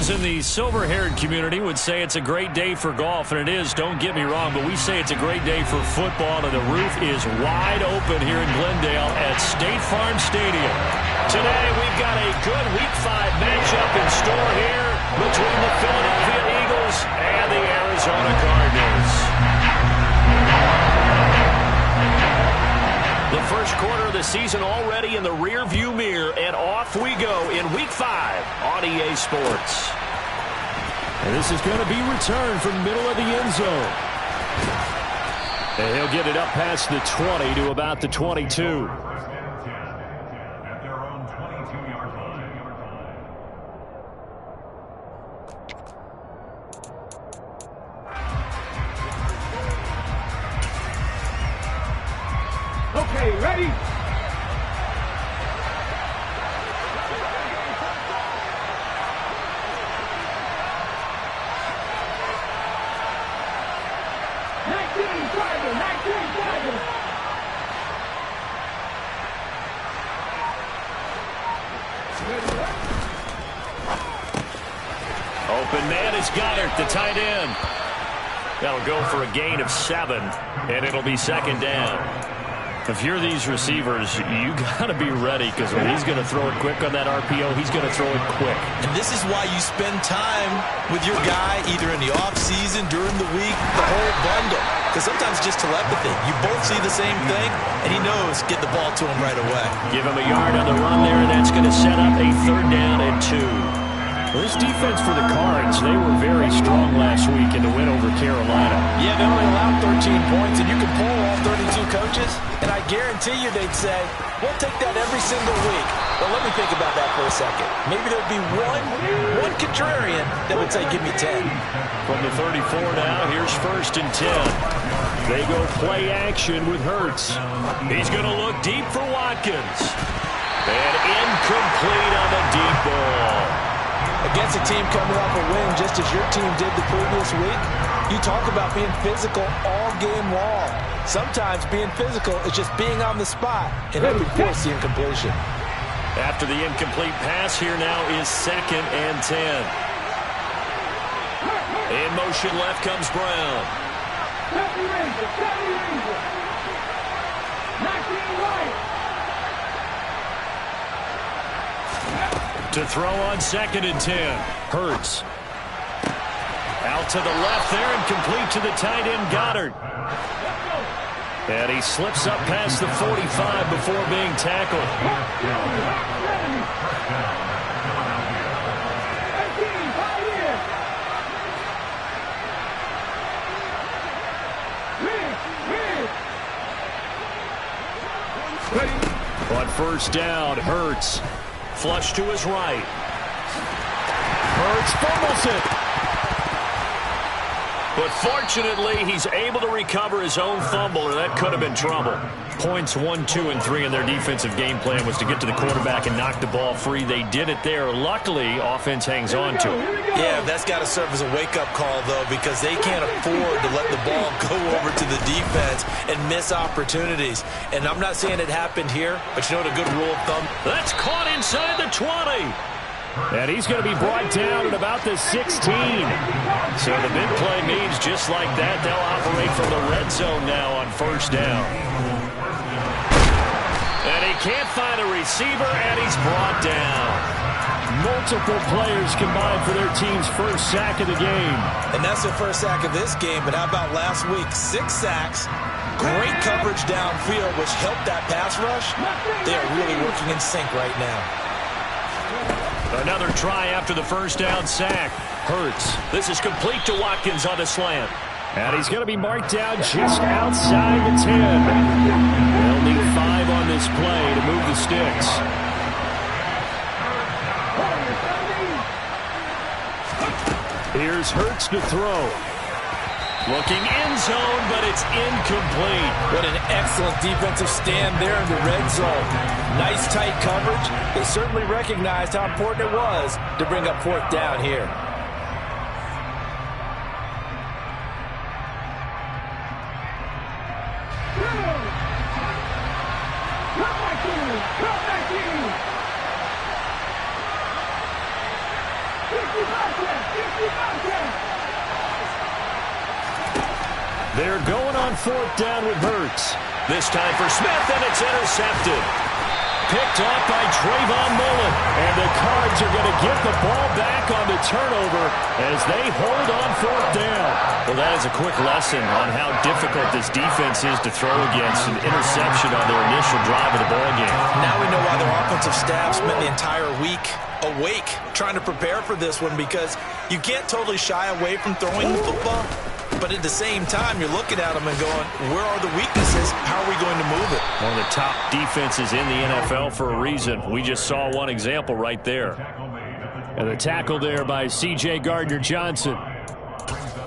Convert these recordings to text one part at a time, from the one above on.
Those in the silver-haired community would say it's a great day for golf, and it is, don't get me wrong, but we say it's a great day for football, and the roof is wide open here in Glendale at State Farm Stadium. Today, we've got a good Week 5 matchup in store here between the Philadelphia Eagles and the Arizona Cardinals. The first quarter of the season already in the rearview mirror, and off we go in Week 5 on EA Sports. And this is going to be returned from middle of the end zone. And he'll get it up past the 20 to about the 22. Okay, ready? Open man is Goddard, the tight end. That'll go for a gain of 7, and it'll be second down. If you're these receivers, you got to be ready, because when he's going to throw it quick on that RPO, he's going to throw it quick. And this is why you spend time with your guy either in the offseason, during the week, the whole bundle. Because sometimes just telepathy. You both see the same thing, and he knows get the ball to him right away. Give him a yard on the run there, and that's going to set up a 3rd down and 2. Well, this defense for the Cards, they were very strong last week in the win over Carolina. Yeah, they only allowed 13 points, and you can poll all 32 coaches, and I guarantee you they'd say, we'll take that every single week. Well, let me think about that for a second. Maybe there'd be one contrarian that would say, give me 10. From the 34 now, here's 1st and 10. They go play action with Hurts. He's going to look deep for Watkins. And incomplete on the deep ball. Against a team coming off a win just as your team did the previous week, you talk about being physical all game long. Sometimes being physical is just being on the spot and helping force the incompletion. After the incomplete pass, here now is 2nd and 10. In motion left comes Brown. To throw on 2nd and 10. Hurts. Out to the left there and complete to the tight end Goddard. And he slips up past the 45 before being tackled. On 1st down, Hurts. Flush to his right. Hurts fumbles it. But fortunately, he's able to recover his own fumble, or that could have been trouble. Points 1, 2, and 3 in their defensive game plan was to get to the quarterback and knock the ball free. They did it there. Luckily, offense hangs on to it. Yeah, that's got to serve as a wake-up call, though, because they can't afford to let the ball go over to the defense and miss opportunities. And I'm not saying it happened here, but you know what a good rule of thumb? That's caught inside the 20. And he's going to be brought down at about the 16. So the big play means just like that, they'll operate from the red zone now on 1st down. And he can't find a receiver, and he's brought down. Multiple players combined for their team's 1st sack of the game. And that's their 1st sack of this game, but how about last week? 6 sacks, great coverage downfield, which helped that pass rush. They are really working in sync right now. Another try after the 1st down sack. Hurts. This is complete to Watkins on the slant. And he's going to be marked down just outside the 10. They'll need 5 on this play to move the sticks. Here's Hurts to throw. Looking end zone, but it's incomplete. What an excellent defensive stand there in the red zone. Nice tight coverage. They certainly recognized how important it was to bring up 4th down here. They're going on 4th down with Hurts. This time for Smith, and it's intercepted. Picked off by Trayvon Mullen. And the Cards are going to get the ball back on the turnover as they hold on 4th down. Well, that is a quick lesson on how difficult this defense is to throw against. An interception on their initial drive of the ball game. Now we know why their offensive staff spent the entire week awake trying to prepare for this one, because you can't totally shy away from throwing the football. But at the same time, you're looking at them and going, where are the weaknesses? How are we going to move it? One of the top defenses in the NFL for a reason. We just saw one example right there. And the tackle there by C.J. Gardner-Johnson.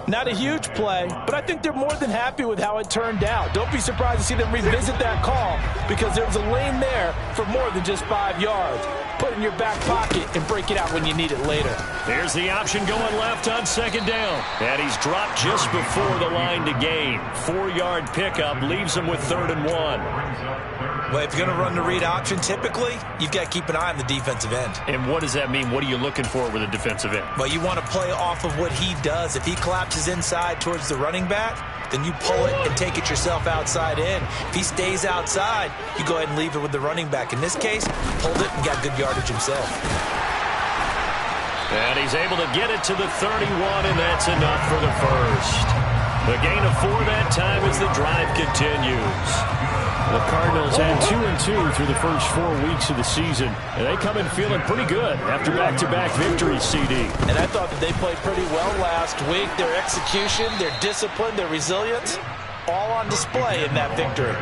Not a huge play, but I think they're more than happy with how it turned out. Don't be surprised to see them revisit that call, because there was a lane there for more than just 5 yards. Put it in your back pocket and break it out when you need it later. There's the option going left on 2nd down. And he's dropped just before the line to gain. 4-yard pickup leaves him with 3rd and 1. Well, if you're going to run the read option, typically, you've got to keep an eye on the defensive end. And what does that mean? What are you looking for with a defensive end? Well, you want to play off of what he does. If he collapses inside towards the running back, then you pull it and take it yourself outside in. If he stays outside, you go ahead and leave it with the running back. In this case, he pulled it and got good yardage himself. And he's able to get it to the 31, and that's enough for the first. The gain of 4 that time as the drive continues. The Cardinals had 2-2 through the first 4 weeks of the season, and they come in feeling pretty good after back-to-back victories, CD. And I thought that they played pretty well last week. Their execution, their discipline, their resilience, all on display in that victory.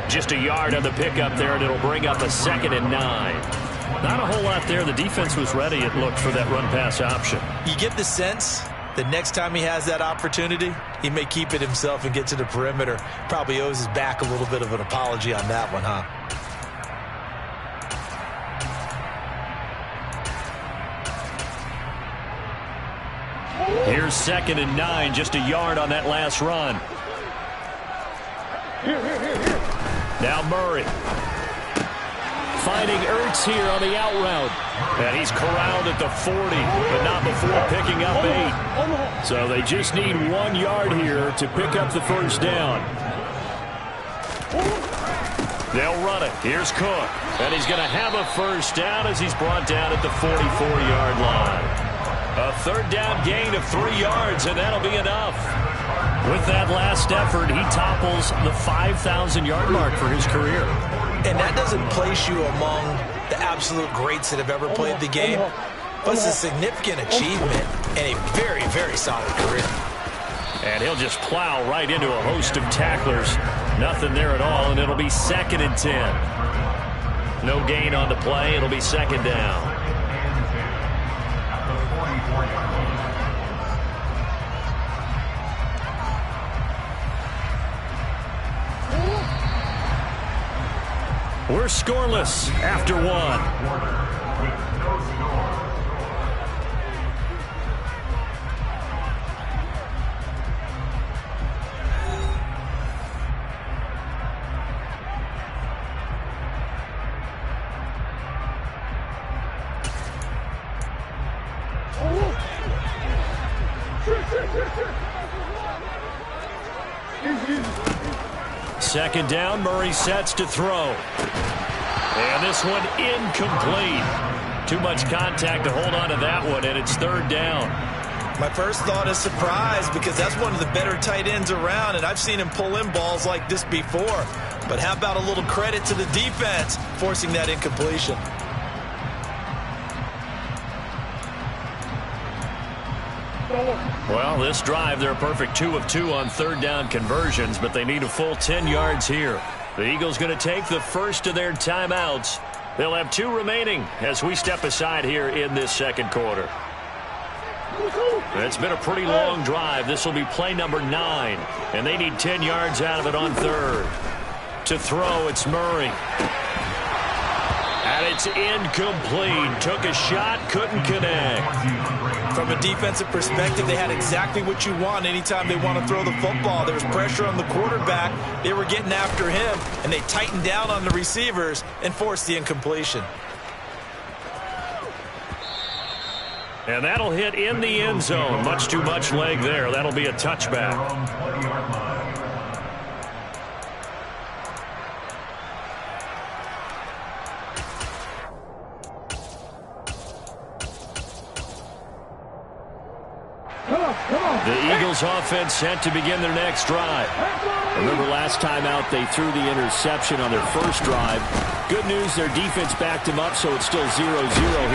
Just a yard on the pickup there, and it'll bring up a 2nd and 9. Not a whole lot there. The defense was ready, it looked, for that run-pass option. You get the sense the next time he has that opportunity, he may keep it himself and get to the perimeter. Probably owes his back a little bit of an apology on that one, huh? Here's 2nd and 9, just a yard on that last run. Now Murray. Finding Ertz here on the out route. And he's corralled at the 40, but not before picking up 8. So they just need 1 yard here to pick up the first down. They'll run it. Here's Cook. And he's going to have a first down as he's brought down at the 44-yard line. A 3rd down gain of 3 yards, and that'll be enough. With that last effort, he topples the 5,000-yard mark for his career. And that doesn't place you among the absolute greats that have ever played the game, but it's a significant achievement and a very, very solid career. And he'll just plow right into a host of tacklers. Nothing there at all, and it'll be 2nd and 10. No gain on the play. It'll be 2nd down. We're scoreless after 1. Second down, Murray sets to throw. And this one incomplete. Too much contact to hold on to that one, and it's 3rd down. My first thought is surprise, because that's one of the better tight ends around, and I've seen him pull in balls like this before. But how about a little credit to the defense forcing that incompletion? Well, this drive, they're a perfect 2 of 2 on 3rd down conversions, but they need a full 10 yards here. The Eagles going to take the first of their timeouts. They'll have 2 remaining as we step aside here in this 2nd quarter. It's been a pretty long drive. This will be play number 9, and they need 10 yards out of it on 3rd. To throw, it's Murray. And it's incomplete. Took a shot, couldn't connect. From a defensive perspective, they had exactly what you want anytime they want to throw the football. There was pressure on the quarterback. They were getting after him, and they tightened down on the receivers and forced the incompletion. And that'll hit in the end zone. Much too much leg there. That'll be a touchback. The Eagles offense set to begin their next drive. Remember last time out they threw the interception on their first drive. Good news, their defense backed them up, so it's still 0-0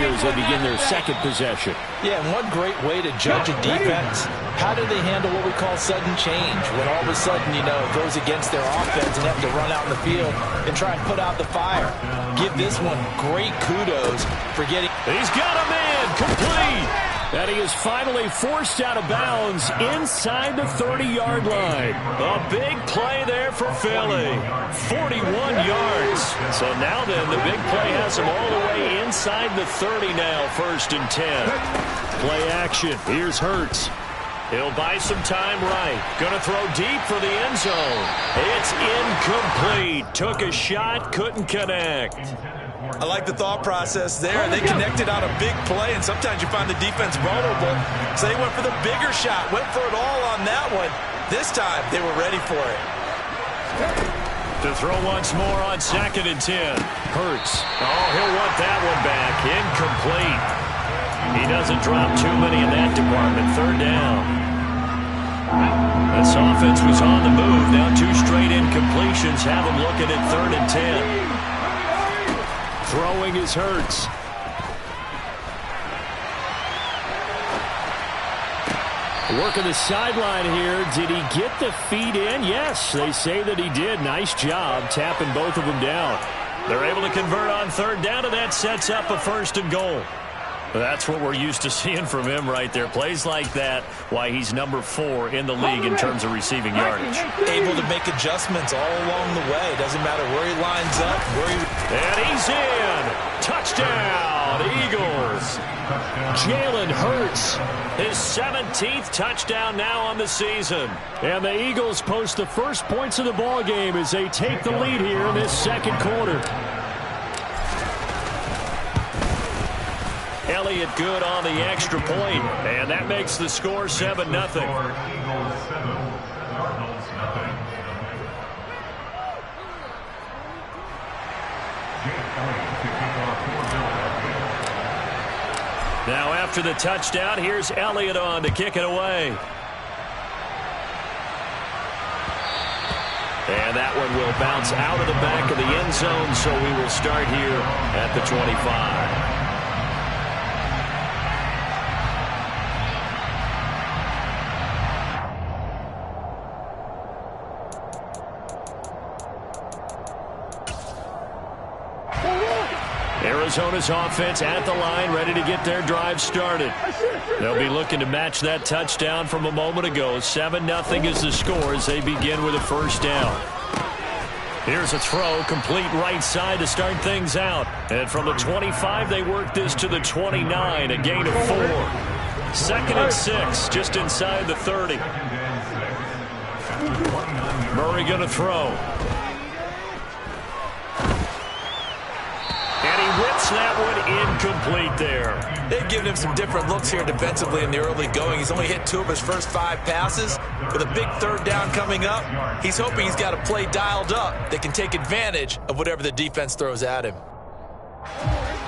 here as they begin their second possession. Yeah, and one great way to judge a defense. How do they handle what we call sudden change? When all of a sudden, it goes against their offense and have to run out in the field and try and put out the fire. Give this one great kudos for getting... He's got a man, complete! And he is finally forced out of bounds inside the 30-yard line. A big play there for Philly. 41 yards. So now then, the big play has him all the way inside the 30 now, 1st and 10. Play action. Here's Hurts. He'll buy some time right. Gonna throw deep for the end zone. It's incomplete. Took a shot, couldn't connect. I like the thought process there. They connected on a big play, and sometimes you find the defense vulnerable. So they went for the bigger shot, went for it all on that one. This time, they were ready for it. To throw once more on 2nd and 10. Hurts. Oh, he'll want that one back. Incomplete. He doesn't drop too many in that department. 3rd down. This offense was on the move. Now 2 straight incompletions have them looking at 3rd and 10. Throwing is Hurts. Working the sideline here. Did he get the feet in? Yes, they say that he did. Nice job tapping both of them down. They're able to convert on 3rd down, and that sets up a 1st and goal. That's what we're used to seeing from him right there. Plays like that, why he's number 4 in the league in terms of receiving yardage. Able to make adjustments all along the way. Doesn't matter where he lines up, And he's in. Touchdown, Eagles. Jalen Hurts, his 17th touchdown now on the season. And the Eagles post the first points of the ball game as they take the lead here in this 2nd quarter. Elliott good on the extra point, and that makes the score 7-0. Now after the touchdown, here's Elliott on to kick it away. And that one will bounce out of the back of the end zone, so we will start here at the 25. Arizona's offense at the line, ready to get their drive started. They'll be looking to match that touchdown from a moment ago. 7-0 is the score as they begin with a 1st down. Here's a throw, complete right side to start things out. And from the 25, they work this to the 29, a gain of 4. 2nd and 6, just inside the 30. Murray going to throw. Whips that one incomplete there. They've given him some different looks here defensively in the early going. He's only hit 2 of his first 5 passes. With a big 3rd down coming up, he's hoping he's got a play dialed up that can take advantage of whatever the defense throws at him.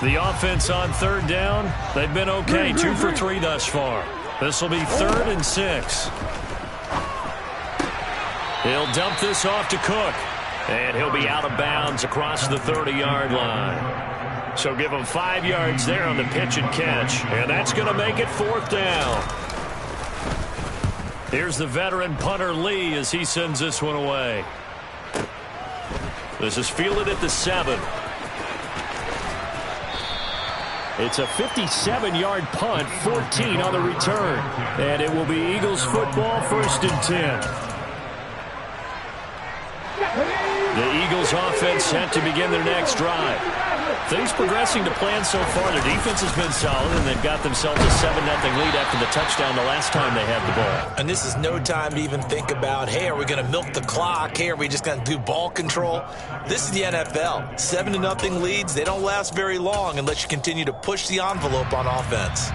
The offense on 3rd down, they've been okay. 2 for 3 thus far. This will be 3rd and 6. He'll dump this off to Cook. And he'll be out of bounds across the 30-yard line. So give him 5 yards there on the pitch and catch. And that's going to make it 4th down. Here's the veteran punter Lee as he sends this one away. This is fielded at the 7. It's a 57-yard punt, 14 on the return. And it will be Eagles football, 1st and 10. The Eagles offense set to begin their next drive. Things progressing to plan so far. Their defense has been solid, and they've got themselves a 7-0 lead after the touchdown the last time they had the ball. And this is no time to even think about, hey, are we going to milk the clock? Hey, are we just going to do ball control? This is the NFL. 7-0 leads, they don't last very long unless you continue to push the envelope on offense.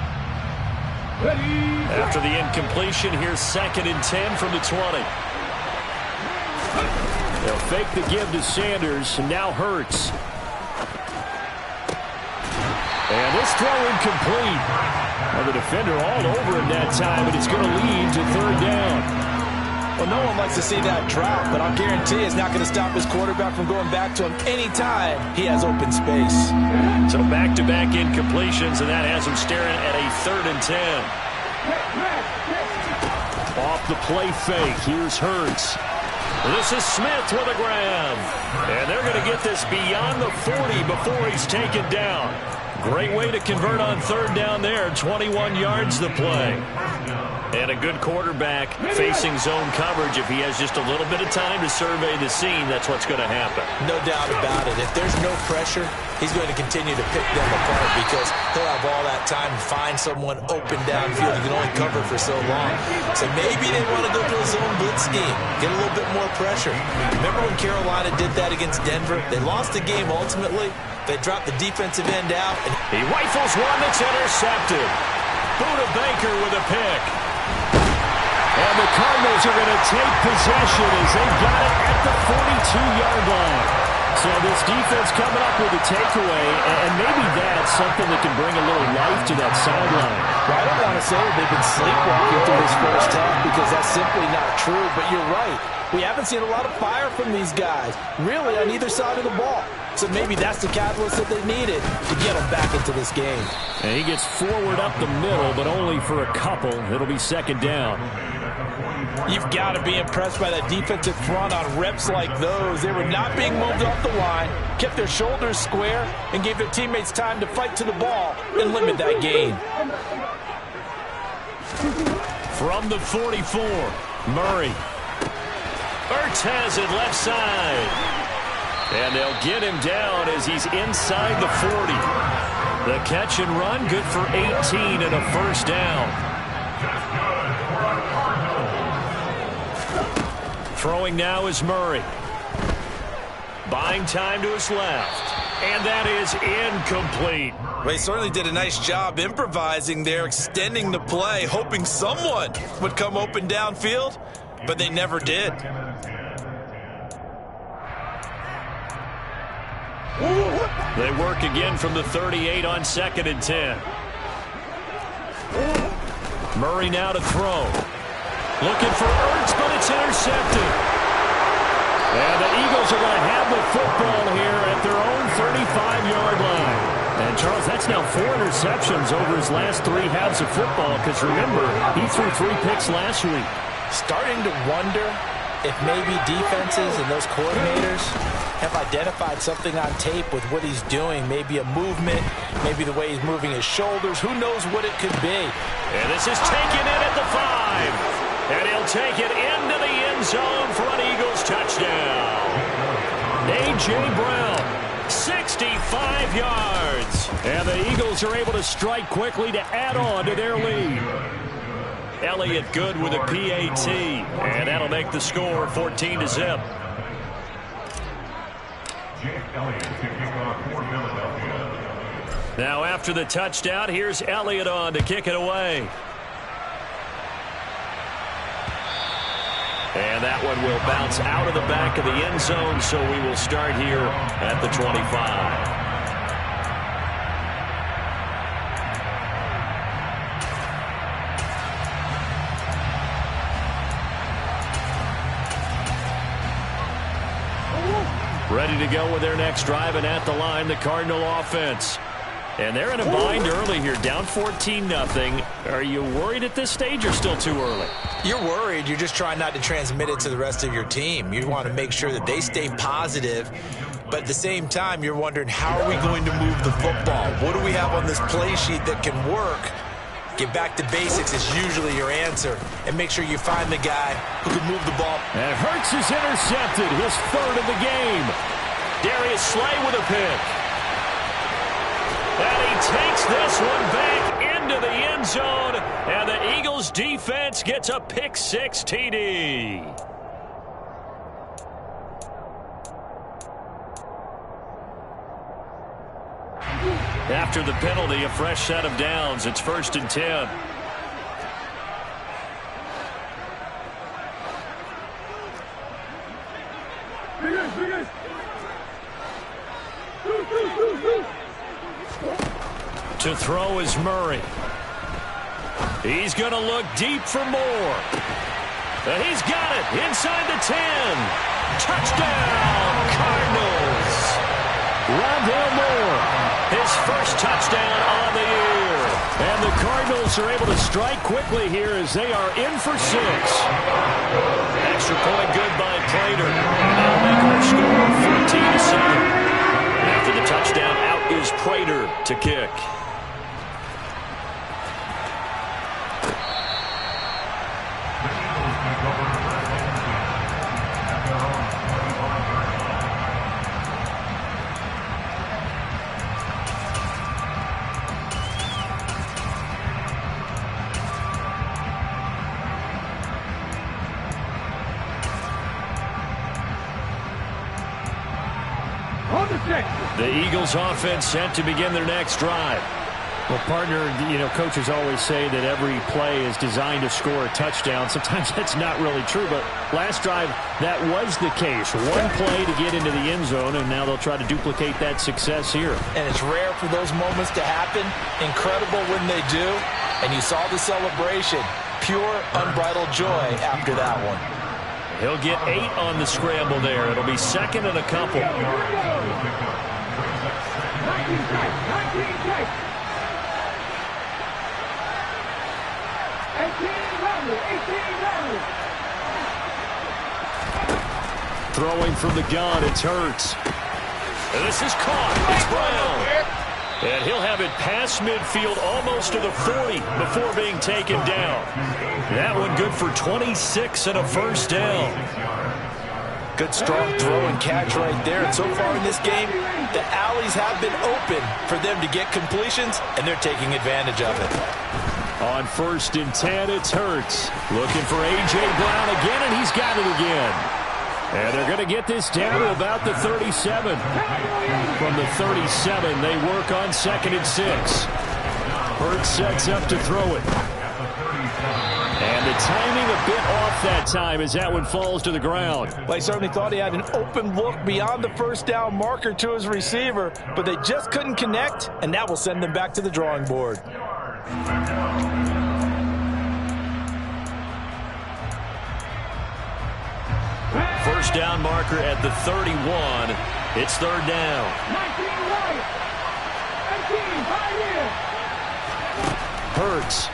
After the incompletion, here's 2nd and 10 from the 20. They'll fake the give to Sanders, and now Hurts. And this throw incomplete. Well, the defender all over him that time, and it's going to lead to 3rd down. Well, no one likes to see that drop, but I'll guarantee it's not going to stop his quarterback from going back to him anytime he has open space. So back-to-back incompletions, and that has him staring at a 3rd and 10. Off the play fake, here's Hurts. This is Smith with a grab. And they're going to get this beyond the 40 before he's taken down. Great way to convert on 3rd down there. 21 yards the play. And a good quarterback facing zone coverage. If he has just a little bit of time to survey the scene, that's what's going to happen. No doubt about it. If there's no pressure, he's going to continue to pick them apart because he'll have all that time to find someone open downfield. He can only cover for so long. So maybe they want to go to a zone blitz scheme, get a little bit more pressure. Remember when Carolina did that against Denver? They lost the game ultimately. They dropped the defensive end out. And he rifles one that's intercepted. Buda Baker with a pick. And the Cardinals are going to take possession as they got it at the 42-yard line. So this defense coming up with a takeaway, and maybe that's something that can bring a little life to that sideline. Well, I don't want to say that they've been sleepwalking through this first half because that's simply not true, but you're right. We haven't seen a lot of fire from these guys, really, on either side of the ball. So maybe that's the catalyst that they needed to get them back into this game. And he gets forward up the middle, but only for a couple. It'll be 2nd down. You've got to be impressed by that defensive front on reps like those. They were not being moved off the line, kept their shoulders square, and gave their teammates time to fight to the ball and limit that gain. From the 44, Murray. Hurts has it left side. And they'll get him down as he's inside the 40. The catch and run, good for 18 and a 1st down. Throwing now is Murray. Buying time to his left. And that is incomplete. Well, he certainly did a nice job improvising there, extending the play, hoping someone would come open downfield, but they never did. They work again from the 38 on 2nd and 10. Murray now to throw. Looking for Ertz, but it's intercepted. And the Eagles are going to have the football here at their own 35-yard line. And, Charles, that's now 4 interceptions over his last 3 halves of football because, remember, he threw 3 picks last week. Starting to wonder if maybe defenses and those coordinators have identified something on tape with what he's doing. Maybe a movement, maybe the way he's moving his shoulders. Who knows what it could be. And this is taken in at the 5. And he'll take it into the end zone for an Eagles touchdown. A.J. Brown, 65 yards. And the Eagles are able to strike quickly to add on to their lead. Elliott good with a PAT. And that'll make the score 14-0. Now after the touchdown, here's Elliott on to kick it away. And that one will bounce out of the back of the end zone, so we will start here at the 25. Ready to go with their next drive, and at the line, the Cardinal offense. And they're in a bind early here, down 14-0. Are you worried at this stage or still too early? You're worried. You're just trying not to transmit it to the rest of your team. You want to make sure that they stay positive. But at the same time, you're wondering, how are we going to move the football? What do we have on this play sheet that can work? Get back to basics is usually your answer. And make sure you find the guy who can move the ball. And Hurts is intercepted, his 3rd of the game. Darius Slay with a pick. And he takes this one back into the end zone. And the Eagles defense gets a pick-6 TD. After the penalty, a fresh set of downs. It's 1st and 10. To throw is Murray. He's going to look deep for more. He's got it inside the 10. Touchdown, Cardinals. Rondale Moore, his first touchdown on the year. And the Cardinals are able to strike quickly here as they are in for 6. Extra point good by Prater. And that'll make our score 14-7. After the touchdown, out is Prater to kick. The Eagles offense set to begin their next drive. Well, partner, coaches always say that every play is designed to score a touchdown. Sometimes that's not really true, but last drive, that was the case. One play to get into the end zone, and now they'll try to duplicate that success here. And it's rare for those moments to happen. Incredible when they do. And you saw the celebration. Pure, unbridled joy after that one. He'll get 8 on the scramble there. It'll be second and a couple. Throwing from the gun, it's Hurts. And this is caught. It's Brown. And he'll have it past midfield almost to the 40 before being taken down. That one good for 26 and a first down. Good strong throw and catch right there. And so far in this game, the alleys have been open for them to get completions, and they're taking advantage of it. On 1st and 10, it's Hurts. Looking for A.J. Brown again, and he's got it again. And they're going to get this down to about the 37. From the 37, they work on 2nd and 6. Hurts sets up to throw it. And the timing a bit off that time as that one falls to the ground. Well, he certainly thought he had an open look beyond the first down marker to his receiver, but they just couldn't connect, and that will send them back to the drawing board. First down marker at the 31. It's 3rd down. Hurts.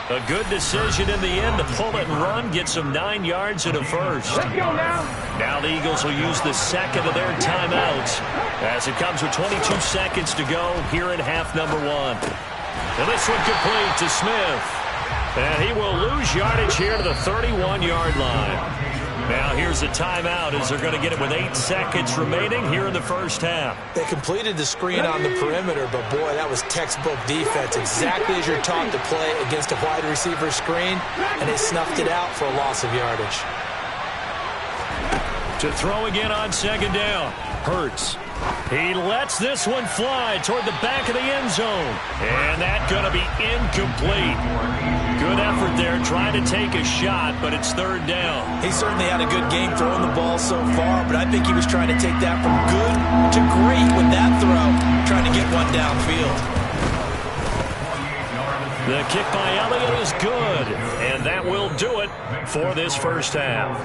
A good decision in the end to pull it and run, get some 9 yards and a first. Let's go now. Now the Eagles will use the second of their timeouts as it comes with 22 seconds to go here in half number 1. And this one complete to Smith. And he will lose yardage here to the 31-yard line. Now here's a timeout as they're going to get it with 8 seconds remaining here in the first half. They completed the screen on the perimeter, but boy, that was textbook defense. Exactly as you're taught to play against a wide receiver screen, and they snuffed it out for a loss of yardage. To throw again on 2nd down. Hurts. He lets this one fly toward the back of the end zone. And that's going to be incomplete. Good effort there trying to take a shot, but it's 3rd down. He certainly had a good game throwing the ball so far, but I think he was trying to take that from good to great with that throw, trying to get one downfield. The kick by Elliott is good, and that will do it for this first half.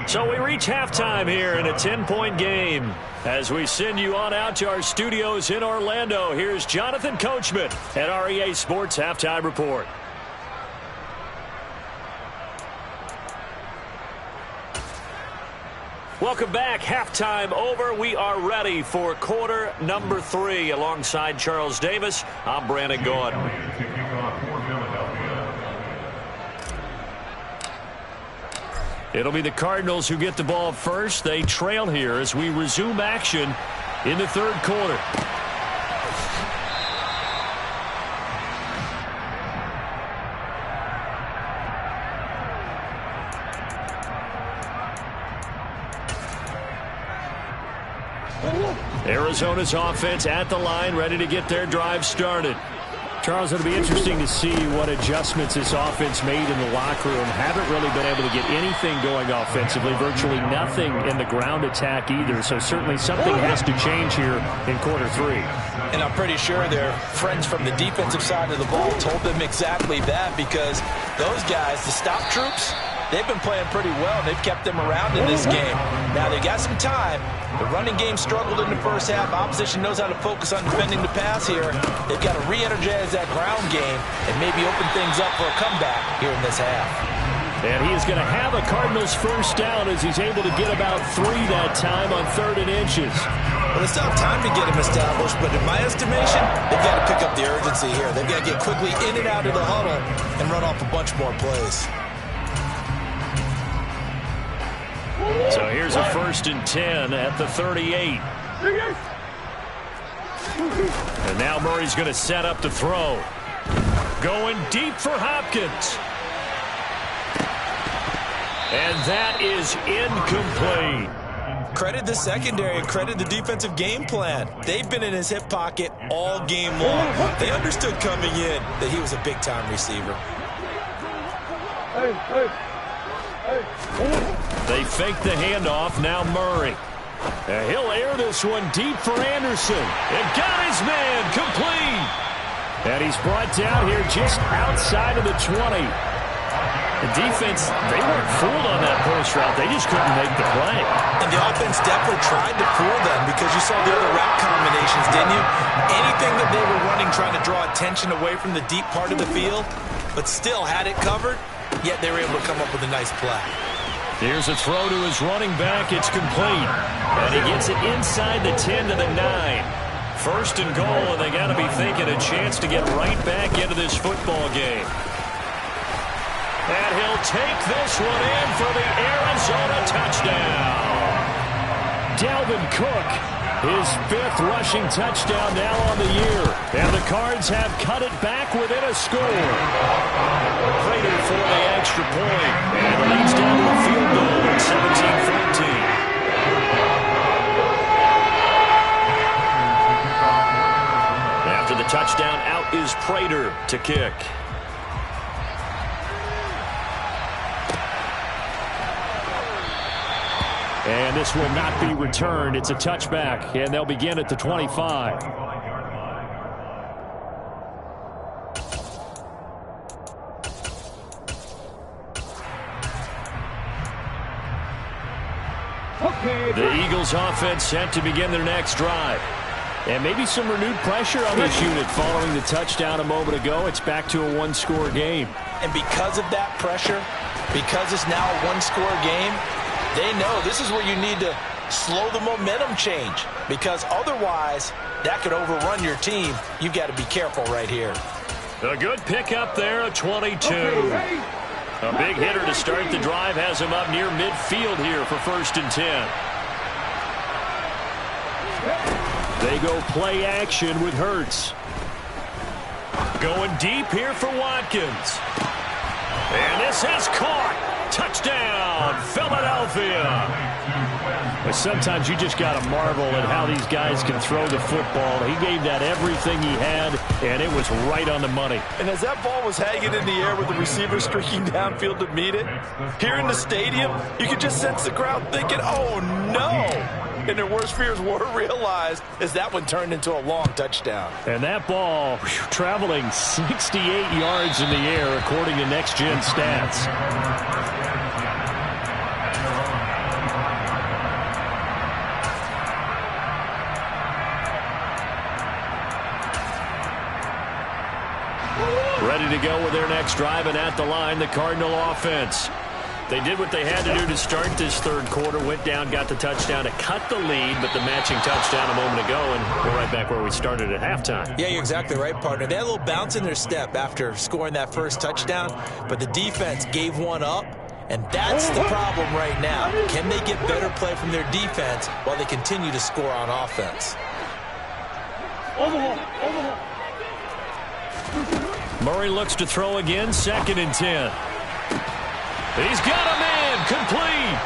So we reach halftime here in a 10-point game. As we send you on out to our studios in Orlando, here's Jonathan Coachman at REA Sports Halftime Report. Welcome back. Halftime over. We are ready for quarter number 3. Alongside Charles Davis, I'm Brandon Gaudin. It'll be the Cardinals who get the ball first. They trail here as we resume action in the 3rd quarter. Arizona's offense at the line, ready to get their drive started. Charles, it'll be interesting to see what adjustments this offense made in the locker room. Haven't really been able to get anything going offensively, virtually nothing in the ground attack either. So certainly something has to change here in quarter 3. And I'm pretty sure their friends from the defensive side of the ball told them exactly that, because those guys, the stop troops, they've been playing pretty well. They've kept them around in this game. Now, they got some time. The running game struggled in the first half. Opposition knows how to focus on defending the pass here. They've got to re-energize that ground game and maybe open things up for a comeback here in this half. And he is going to have a Cardinals first down as he's able to get about 3 that time on 3rd and inches. Well, it's not time to get him established, but in my estimation, they've got to pick up the urgency here. They've got to get quickly in and out of the huddle and run off a bunch more plays. So here's a 1st and 10 at the 38. And now Murray's going to set up to throw. Going deep for Hopkins. And that is incomplete. Credit the secondary and credit the defensive game plan. They've been in his hip pocket all game long. They understood coming in that he was a big-time receiver. They fake the handoff. Now Murray. He'll air this one deep for Anderson. And got his man complete. And he's brought down here just outside of the 20. The defense, they weren't fooled on that post route. They just couldn't make the play. And the offense definitely tried to fool them because you saw the other route combinations, didn't you? Anything that they were running trying to draw attention away from the deep part of the field, but still had it covered, yet they were able to come up with a nice play. Here's a throw to his running back. It's complete. And he gets it inside the 10 to the 9. 1st and goal, and they got to be thinking a chance to get right back into this football game. And he'll take this one in for the Arizona touchdown. Dalvin Cook, his 5th rushing touchdown now on the year. And the Cards have cut it back within a score. Prater for the extra point. And it leads down to a field goal at 17-14. After the touchdown, out is Prater to kick. And this will not be returned. It's a touchback, and they'll begin at the 25. The Eagles offense set to begin their next drive. And maybe some renewed pressure on this unit following the touchdown a moment ago. It's back to a 1-score game. And because of that pressure, because it's now a 1-score game, they know this is where you need to slow the momentum change, because otherwise that could overrun your team. You've got to be careful right here. A good pickup there, a 22. A big hitter to start the drive has him up near midfield here for 1st and 10. They go play action with Hurts. Going deep here for Watkins. And this is caught. Touchdown, Philadelphia. But sometimes you just got to marvel at how these guys can throw the football. He gave that everything he had, and it was right on the money. And as that ball was hanging in the air with the receiver streaking downfield to meet it, here in the stadium, you could just sense the crowd thinking, oh, no. And their worst fears were realized as that one turned into a long touchdown. And that ball traveling 68 yards in the air, according to Next Gen Stats. Ready to go with their next drive, and at the line, the Cardinal offense. They did what they had to do to start this 3rd quarter, went down, got the touchdown to cut the lead, but the matching touchdown a moment ago, and we're right back where we started at halftime. Yeah, you're exactly right, partner. They had a little bounce in their step after scoring that first touchdown, but the defense gave one up, and that's the problem right now. Can they get better play from their defense while they continue to score on offense? Murray looks to throw again, 2nd and 10. He's got a man, complete.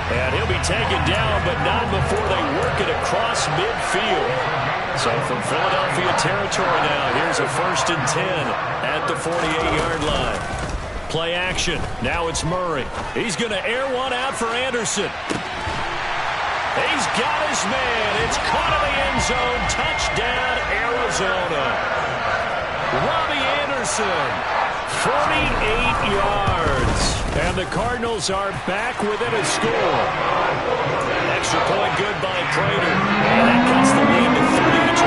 And he'll be taken down, but not before they work it across midfield. So from Philadelphia territory now, here's a 1st and 10 at the 48-yard line. Play action. Now it's Murray. He's going to air one out for Anderson. He's got his man. It's caught in the end zone. Touchdown, Arizona. Robbie Anderson, 48 yards. And the Cardinals are back within a score. Extra point good by Prater. And that cuts the lead to 30,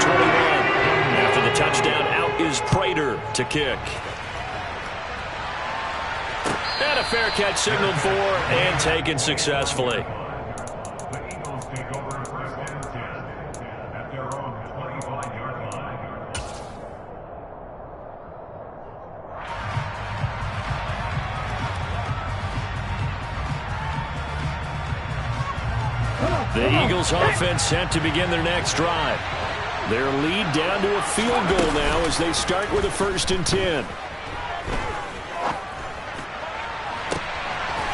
24-21. After the touchdown, out is Prater to kick. And a fair catch signaled for and taken successfully. The Eagles offense set to begin their next drive. Their lead down to a field goal now as they start with a 1st and 10.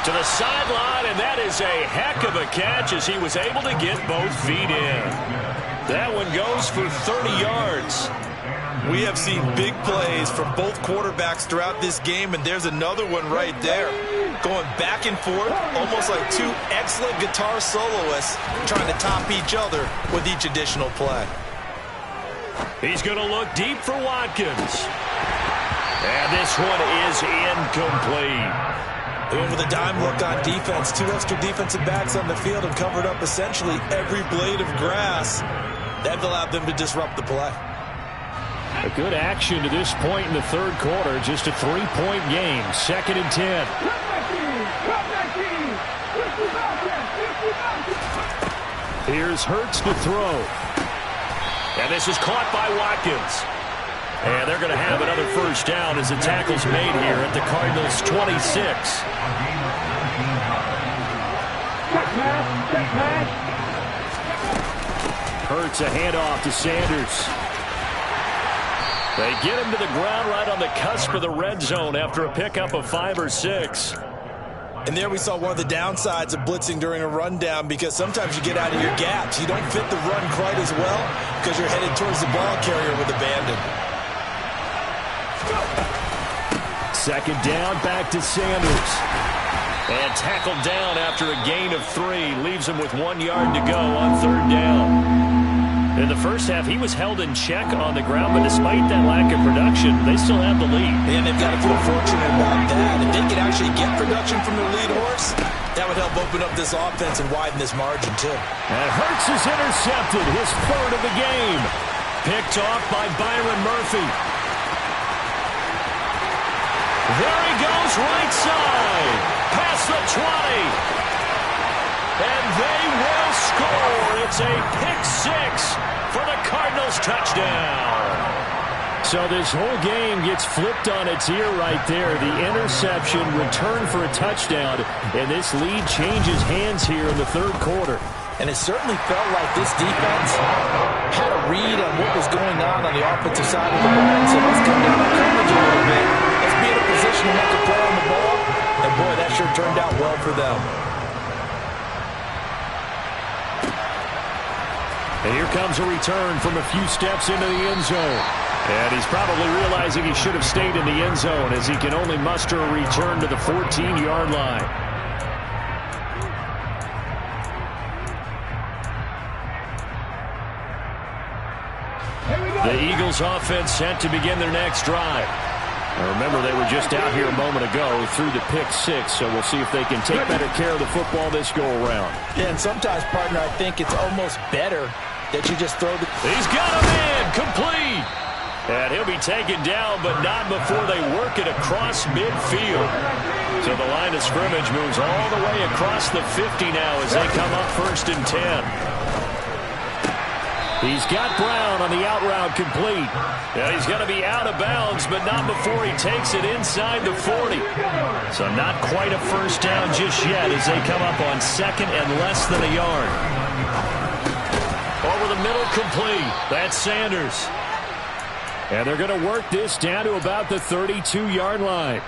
To the sideline, and that is a heck of a catch as he was able to get both feet in. That one goes for 30 yards. We have seen big plays from both quarterbacks throughout this game, and there's another one right there. Going back and forth, almost like two excellent guitar soloists trying to top each other with each additional play. He's going to look deep for Watkins. And this one is incomplete. They went with a dime look on defense. 2 extra defensive backs on the field and covered up essentially every blade of grass. That allowed them to disrupt the play. A good action to this point in the third quarter. Just a 3-point game. 2nd and 10. Here's Hurts to throw. And this is caught by Watkins. And they're going to have another first down as the tackle's made here at the Cardinals' 26. Hurts a handoff to Sanders. They get him to the ground right on the cusp of the red zone after a pickup of 5 or 6. And there we saw one of the downsides of blitzing during a rundown, because sometimes you get out of your gaps. You don't fit the run quite as well because you're headed towards the ball carrier with abandon. 2nd down, back to Sanders. And tackled down after a gain of 3. Leaves him with 1 yard to go on 3rd down. In the first half, he was held in check on the ground, but despite that lack of production, they still have the lead. And they've got to feel fortunate about that. If they could actually get production from their lead horse, that would help open up this offense and widen this margin, too. And Hurts is intercepted, his 3rd of the game. Picked off by Byron Murphy. There he goes, right side. Past the 20. And they will score. It's a pick-6 for the Cardinals touchdown. So this whole game gets flipped on its ear right there. The interception, return for a touchdown, and this lead changes hands here in the third quarter. And it certainly felt like this defense had a read on what was going on the offensive side of the ball. So let's come down on coverage a little bit. Let's be in a position to make a play on the ball. And boy, that sure turned out well for them. And here comes a return from a few steps into the end zone. And he's probably realizing he should have stayed in the end zone as he can only muster a return to the 14-yard line. The Eagles offense set to begin their next drive. Now remember, they were just out here a moment ago through the pick-6, so we'll see if they can take better care of the football this go-around. Yeah, and sometimes, partner, I think it's almost better that you just throw the... He's got a man, complete! And he'll be taken down, but not before they work it across midfield. So the line of scrimmage moves all the way across the 50 now as they come up 1st and 10. He's got Brown on the out route complete. Yeah, he's going to be out of bounds, but not before he takes it inside the 40. So not quite a first down just yet as they come up on 2nd and less than a yard. Over the middle complete. That's Sanders. And they're going to work this down to about the 32-yard line.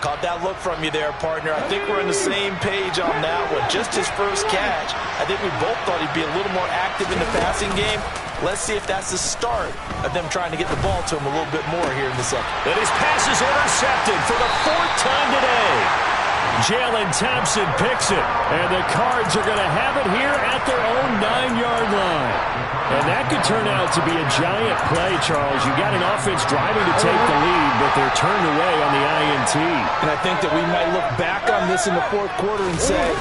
Caught that look from you there, partner. I think we're on the same page on that one. Just his first catch. I think we both thought he'd be a little more active in the passing game. Let's see if that's the start of them trying to get the ball to him a little bit more here in the second. And his pass is intercepted for the 4th time today. Jalen Thompson picks it, and the Cards are going to have it here at their own 9-yard line. And that could turn out to be a giant play, Charles. You got an offense driving to take the lead, but they're turned away on the INT. And I think that we might look back on this in the 4th quarter and say,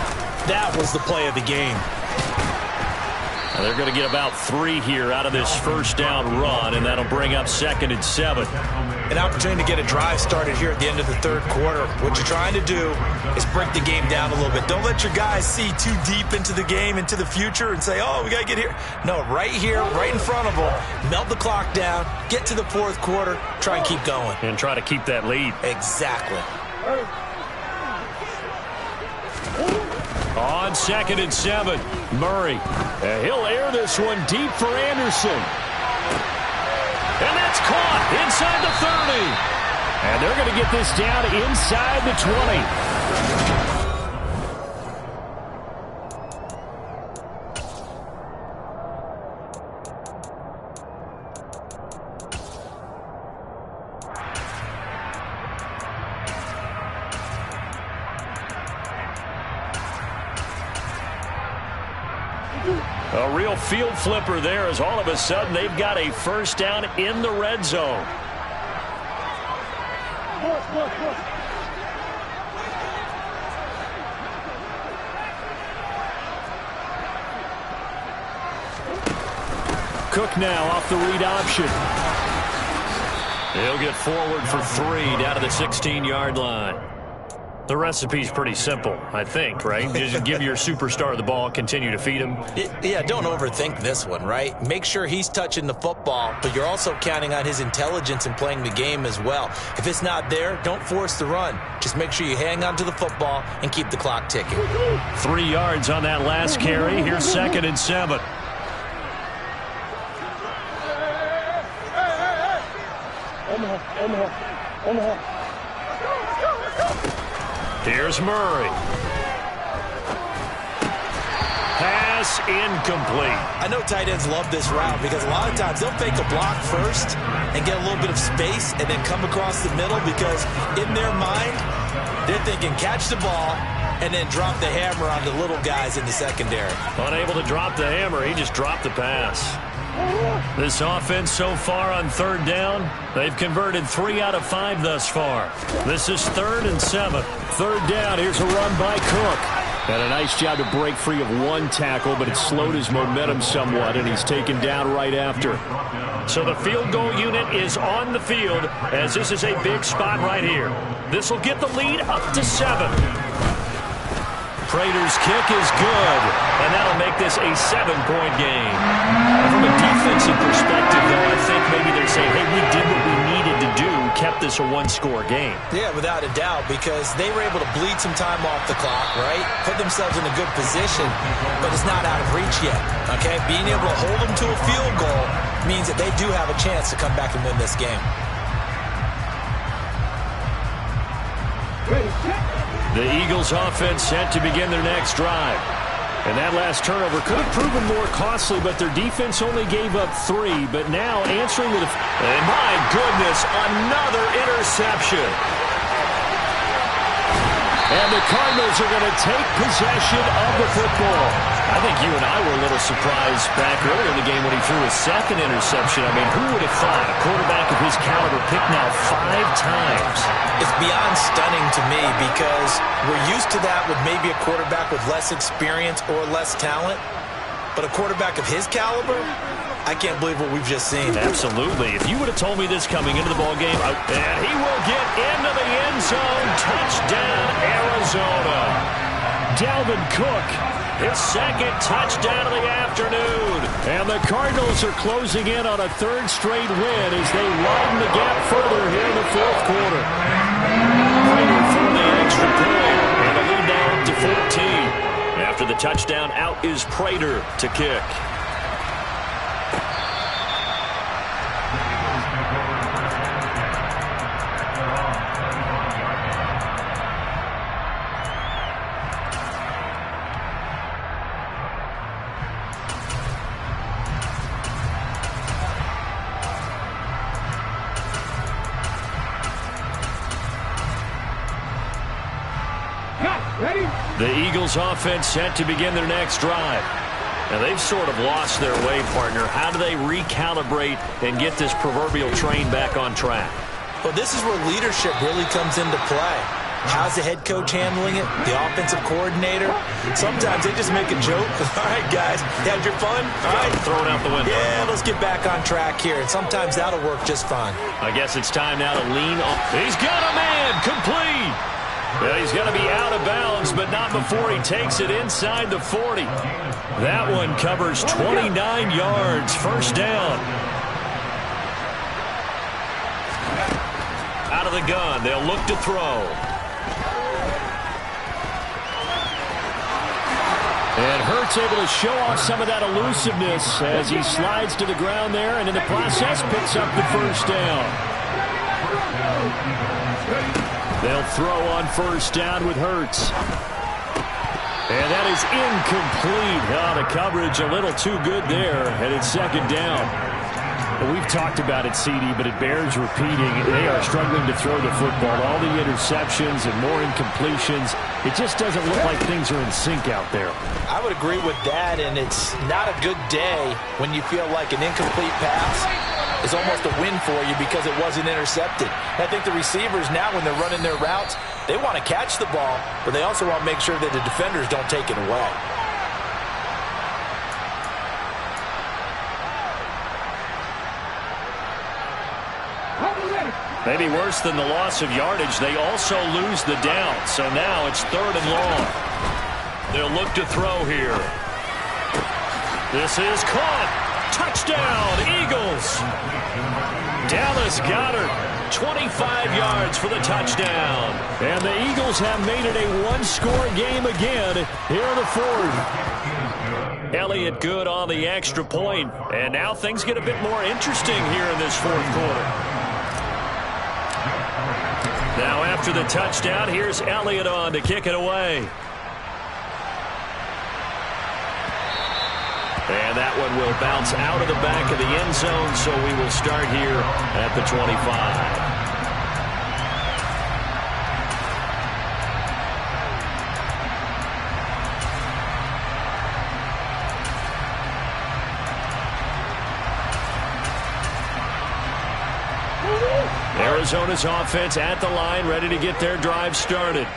that was the play of the game. Now they're going to get about 3 here out of this first down run, and that'll bring up 2nd and 7. An opportunity to get a drive started here at the end of the 3rd quarter. What you're trying to do is break the game down a little bit. Don't let your guys see too deep into the game, into the future, and say, oh, we got to get here. No, right here, right in front of them, melt the clock down, get to the 4th quarter, try and keep going. And try to keep that lead. Exactly. On 2nd and 7, Murray. He'll air this one deep for Anderson. And that's caught inside the 30. And they're going to get this down inside the 20. A real field flipper there as all of a sudden they've got a first down in the red zone. Cook now off the read option. He'll get forward for 3 down to the 16-yard line. The recipe's pretty simple, I think, right? Just give your superstar the ball, continue to feed him. Yeah, don't overthink this one, right? Make sure he's touching the football, but you're also counting on his intelligence in playing the game as well. If it's not there, don't force the run. Just make sure you hang on to the football and keep the clock ticking. 3 yards on that last carry. Here's 2nd and 7. Here's Murray. Pass incomplete. I know tight ends love this route because a lot of times they'll fake a block first and get a little bit of space and then come across the middle because in their mind, they're thinking catch the ball and then drop the hammer on the little guys in the secondary. Unable to drop the hammer, he just dropped the pass. This offense so far on 3rd down, they've converted 3 out of 5 thus far. This is 3rd and 7. 3rd down, here's a run by Cook. And a nice job to break free of 1 tackle, but it slowed his momentum somewhat, and he's taken down right after. So the field goal unit is on the field, as this is a big spot right here. This will get the lead up to 7. Prater's kick is good, and that'll make this a 7-point game. From a defensive perspective, though, I think maybe they're saying, hey, we did what we needed to do, kept this a 1-score game. Yeah, without a doubt, because they were able to bleed some time off the clock, right? Put themselves in a good position, but it's not out of reach yet, okay? Being able to hold them to a field goal means that they do have a chance to come back and win this game. The Eagles offense set to begin their next drive. And that last turnover could have proven more costly, but their defense only gave up 3. But now answering the and my goodness, another interception. And the Cardinals are going to take possession of the football. I think you and I were a little surprised back earlier in the game when he threw his 2nd interception. I mean, who would have thought a quarterback of his caliber picked now 5 times? It's beyond stunning to me because we're used to that with maybe a quarterback with less experience or less talent. But a quarterback of his caliber, I can't believe what we've just seen. Absolutely. If you would have told me this coming into the ballgame, and he will get into the end zone. Touchdown, Arizona. Dalvin Cook, his 2nd touchdown of the afternoon. And the Cardinals are closing in on a 3rd straight win as they widen the gap further here in the 4th quarter. Prater for the extra point, and the lead now up to 14. After the touchdown, out is Prater to kick. The Eagles offense set to begin their next drive. Now, they've sort of lost their way, partner. How do they recalibrate and get this proverbial train back on track? Well, this is where leadership really comes into play. How's the head coach handling it? The offensive coordinator? Sometimes they just make a joke. All right, guys, you had your fun? All right. Throw it out the window. Yeah, let's get back on track here. And sometimes that'll work just fine. I guess it's time now to lean on. He's got a man. Complete. Yeah, he's going to be out of bounds, but not before he takes it inside the 40. That one covers 29 yards. First down. Out of the gun. They'll look to throw. And Hurts able to show off some of that elusiveness as he slides to the ground there and in the process picks up the first down. They'll throw on first down with Hurts. And that is incomplete. Oh, the coverage a little too good there, and it's second down. Well, we've talked about it, CD, but it bears repeating. They are struggling to throw the football. All the interceptions and more incompletions. It just doesn't look like things are in sync out there. I would agree with that, and it's not a good day when you feel like an incomplete pass is almost a win for you because it wasn't intercepted. I think the receivers now, when they're running their routes, they want to catch the ball, but they also want to make sure that the defenders don't take it away. Maybe worse than the loss of yardage, they also lose the down. So now it's third and long. They'll look to throw here. This is caught. Touchdown, Eagles. Dallas Goedert, 25 yards for the touchdown. And the Eagles have made it a one-score game again here in the fourth. Elliott good on the extra point. And now things get a bit more interesting here in this fourth quarter. Now after the touchdown, here's Elliott on to kick it away. And that one will bounce out of the back of the end zone, so we will start here at the 25. Arizona's offense at the line, ready to get their drive started.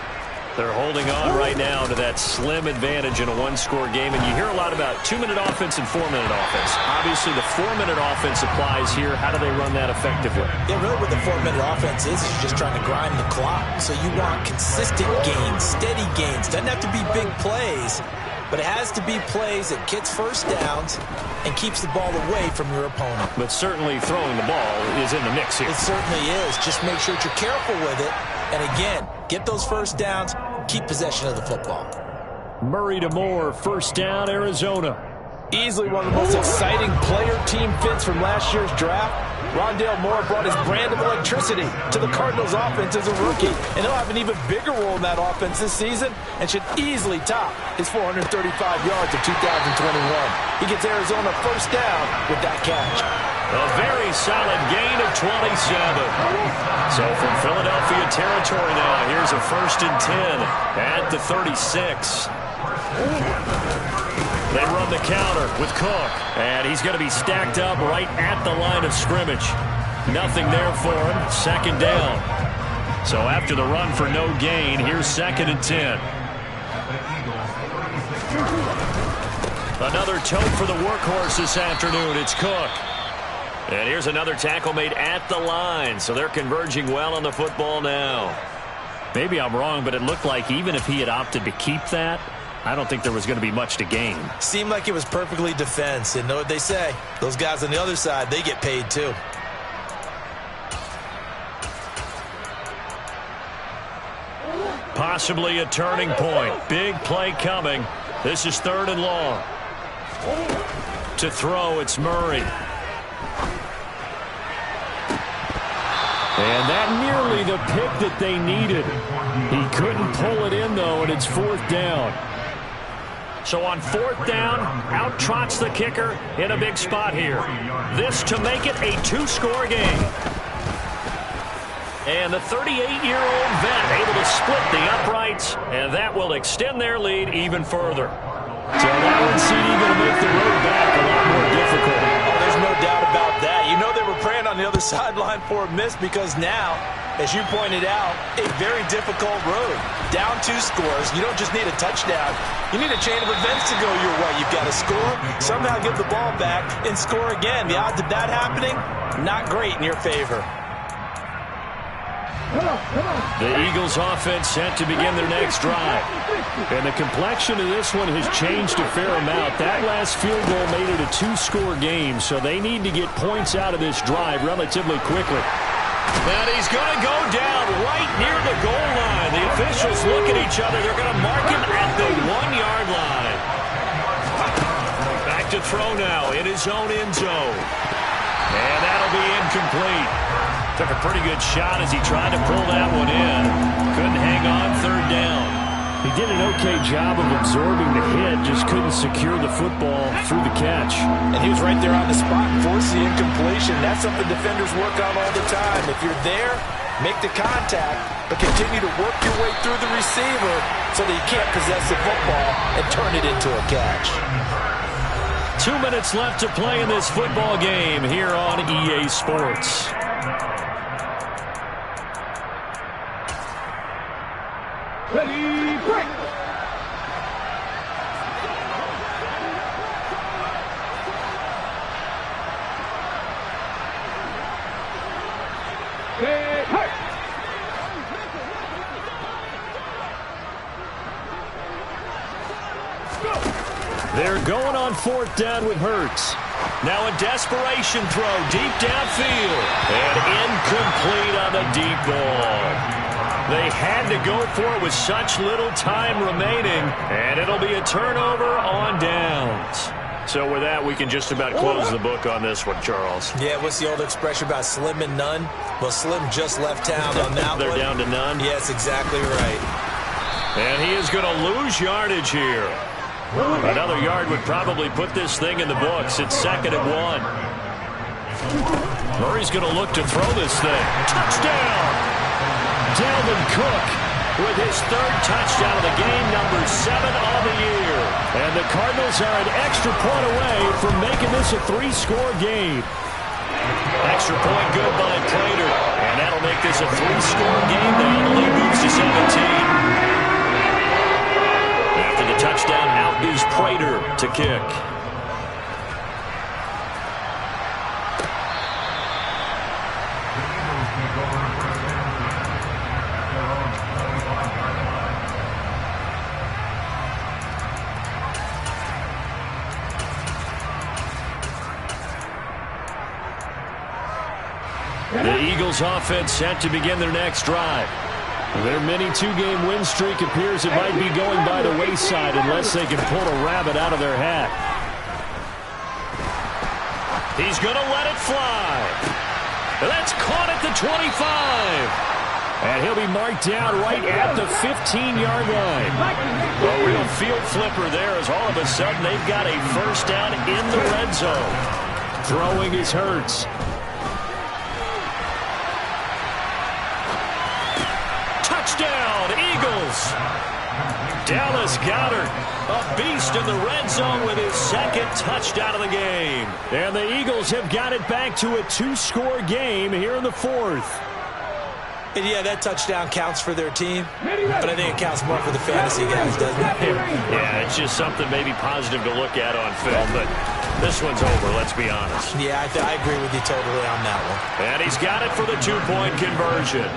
They're holding on right now to that slim advantage in a one-score game. And you hear a lot about 2-minute offense and 4-minute offense. Obviously, the 4-minute offense applies here. How do they run that effectively? Yeah, really what the 4-minute offense is just trying to grind the clock. So you want consistent gains, steady gains. Doesn't have to be big plays, but it has to be plays that gets first downs and keeps the ball away from your opponent. But certainly throwing the ball is in the mix here. It certainly is. Just make sure that you're careful with it. And again, get those first downs, keep possession of the football. Murray to Moore, first down, Arizona. Easily one of the most exciting player-team fits from last year's draft. Rondale Moore brought his brand of electricity to the Cardinals offense as a rookie, and he'll have an even bigger role in that offense this season and should easily top his 435 yards of 2021. He gets Arizona first down with that catch. A very solid gain of 27. So from Philadelphia territory now, here's a 1st and 10 at the 36. They run the counter with Cook, and he's going to be stacked up right at the line of scrimmage. Nothing there for him. Second down. So after the run for no gain, here's 2nd and 10. Another tote for the workhorse this afternoon. It's Cook. And here's another tackle made at the line. So they're converging well on the football now. Maybe I'm wrong, but it looked like even if he had opted to keep that, I don't think there was going to be much to gain. Seemed like it was perfectly defense. And know what they say? Those guys on the other side, they get paid too. Possibly a turning point. Big play coming. This is 3rd and long. To throw, it's Murray. And that nearly the pick that they needed. He couldn't pull it in, though, and it's 4th down. So on 4th down, out trots the kicker in a big spot here. This to make it a 2-score game. And the 38-year-old vet able to split the uprights, and that will extend their lead even further. So that one, CD, going to make the road back a lot more difficult. Oh, there's no doubt about that. You know they were praying on the other sideline for a miss because now, as you pointed out, a very difficult road. Down 2 scores. You don't just need a touchdown. You need a chain of events to go your way. You've got to score, somehow give the ball back, and score again. The odds of that happening, not great in your favor. The Eagles offense set to begin their next drive. And the complexion of this one has changed a fair amount. That last field goal made it a 2-score game, so they need to get points out of this drive relatively quickly. And he's going to go down right near the goal line. The officials look at each other. They're going to mark him at the 1-yard line. Back to throw now in his own end zone. And that'll be incomplete. Took a pretty good shot as he tried to pull that one in. Couldn't hang on 3rd down. He did an okay job of absorbing the hit, just couldn't secure the football through the catch. And he was right there on the spot and forced the incompletion. That's something defenders work on all the time. If you're there, make the contact, but continue to work your way through the receiver so that you can't possess the football and turn it into a catch. 2 minutes left to play in this football game here on EA Sports. Ready, break! They're going on 4th down with Hurts. Now a desperation throw deep downfield. And incomplete on the deep ball. They had to go for it with such little time remaining, and it'll be a turnover on downs. So with that, we can just about close the book on this one, Charles. Yeah, what's the old expression about slim and none? Well, Slim just left town on that one. They're down to none? Yes, exactly right. And he is going to lose yardage here. Another yard would probably put this thing in the books. It's 2nd and 1. Murray's going to look to throw this thing. Touchdown! Dalvin Cook with his 3rd touchdown of the game, number 7 on the year. And the Cardinals are an extra point away from making this a 3-score game. Extra point good by Prater. And that'll make this a 3-score game now. The lead moves to 17. After the touchdown, out is Prater to kick. The Eagles offense set to begin their next drive. Their mini 2-game win streak appears it might be going by the wayside unless they can pull a rabbit out of their hat. He's going to let it fly. That's caught at the 25. And he'll be marked down right at the 15-yard line. A real field flipper there as all of a sudden they've got a 1st down in the red zone. Throwing is Hurts. Touchdown, Eagles. Dallas Goedert, a beast in the red zone with his 2nd touchdown of the game. And the Eagles have got it back to a 2-score game here in the 4th. And yeah, that touchdown counts for their team, but I think it counts more for the fantasy guys, doesn't it? Yeah, it's just something maybe positive to look at on film, but this one's over, let's be honest. Yeah, I agree with you totally on that one. And he's got it for the 2-point conversion.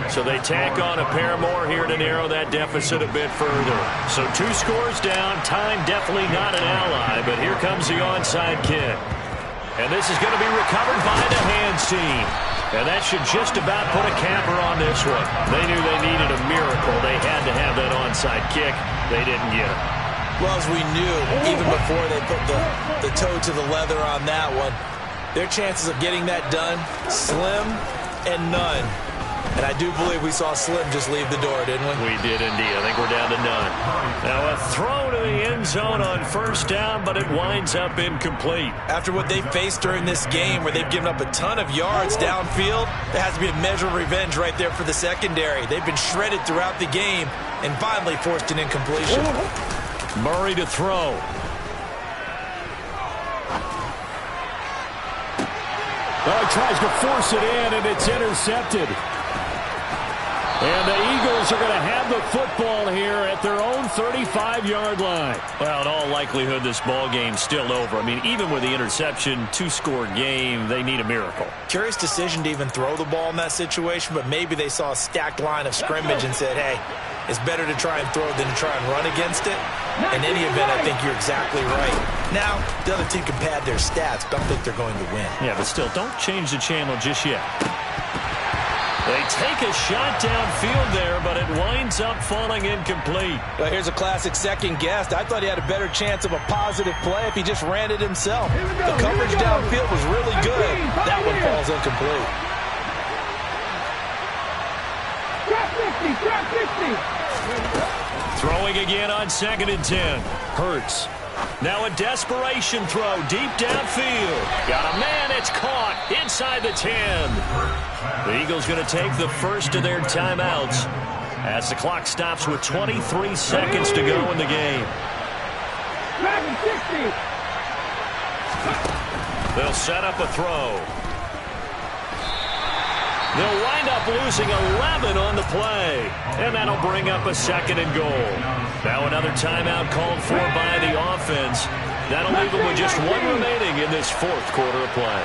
So they tack on a pair more here to narrow that deficit a bit further. So 2 scores down, time definitely not an ally, but here comes the onside kick. And this is going to be recovered by the hands team. And that should just about put a capper on this one. They knew they needed a miracle. They had to have that onside kick. They didn't get it. Well, as we knew, even before they put the toe to the leather on that one, their chances of getting that done, slim and none. And I do believe we saw Slim just leave the door, didn't we? We did indeed. I think we're down to none. Now a throw to the end zone on first down, but it winds up incomplete. After what they faced during this game where they've given up a ton of yards downfield, there has to be a measure of revenge right there for the secondary. They've been shredded throughout the game and finally forced an incompletion. Murray to throw. Oh, he tries to force it in, and it's intercepted. And the Eagles are going to have the football here at their own 35-yard line. Well, in all likelihood, this ball game's still over. I mean, even with the interception, two-score game, they need a miracle. Curious decision to even throw the ball in that situation, but maybe they saw a stacked line of scrimmage and said, hey, it's better to try and throw than to try and run against it. In any event, I think you're exactly right. Now, the other team can pad their stats, but I don't think they're going to win. Yeah, but still, don't change the channel just yet. They take a shot downfield there, but it winds up falling incomplete. Well, here's a classic second guess. I thought he had a better chance of a positive play if he just ran it himself. The coverage downfield was really good. That one falls incomplete. Throwing again on 2nd and 10. Hurts. Now a desperation throw deep downfield. Got a man, it's caught inside the 10. The Eagles going to take the first of their timeouts as the clock stops with 23 seconds to go in the game. They'll set up a throw. They'll wind up losing 11 on the play, and that'll bring up a 2nd and goal. Now another timeout called for by the offense. That'll leave them with just one remaining in this fourth quarter of play.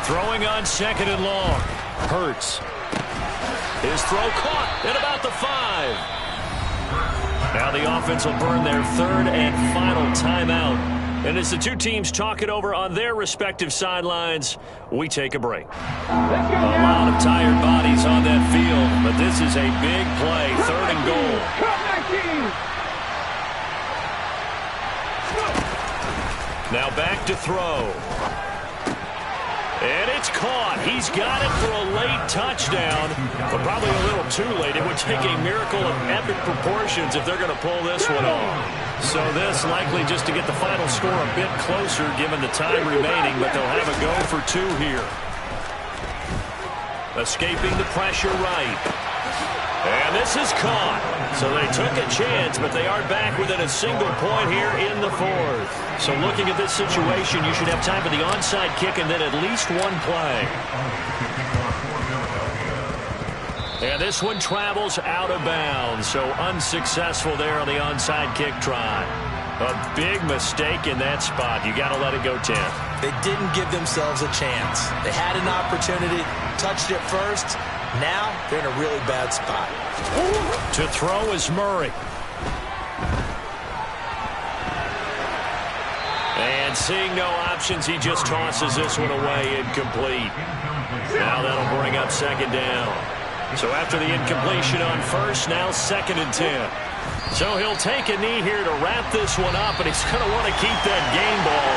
Throwing on 2nd and long. Hurts. His throw caught at about the 5. Now the offense will burn their third and final timeout. And as the two teams talk it over on their respective sidelines, we take a break. A lot of tired bodies on that field, but this is a big play, 3rd and goal. Now back to throw. And it's caught. He's got it for a late touchdown, but probably a little too late. It would take a miracle of epic proportions if they're going to pull this one off. So this likely just to get the final score a bit closer given the time remaining, but they'll have a go for 2 here. Escaping the pressure right. And this is caught. So they took a chance, but they are back within a single point here in the 4th. So looking at this situation, you should have time for the onside kick and then at least one play. And this one travels out of bounds, so unsuccessful there on the onside kick try. A big mistake in that spot. You got to let it go 10. They didn't give themselves a chance. They had an opportunity, touched it first. Now they're in a really bad spot. To throw is Murray. And seeing no options, he just tosses this one away incomplete. Now that'll bring up 2nd down. So after the incompletion on first, now 2nd and 10. So he'll take a knee here to wrap this one up, and he's going to want to keep that game ball.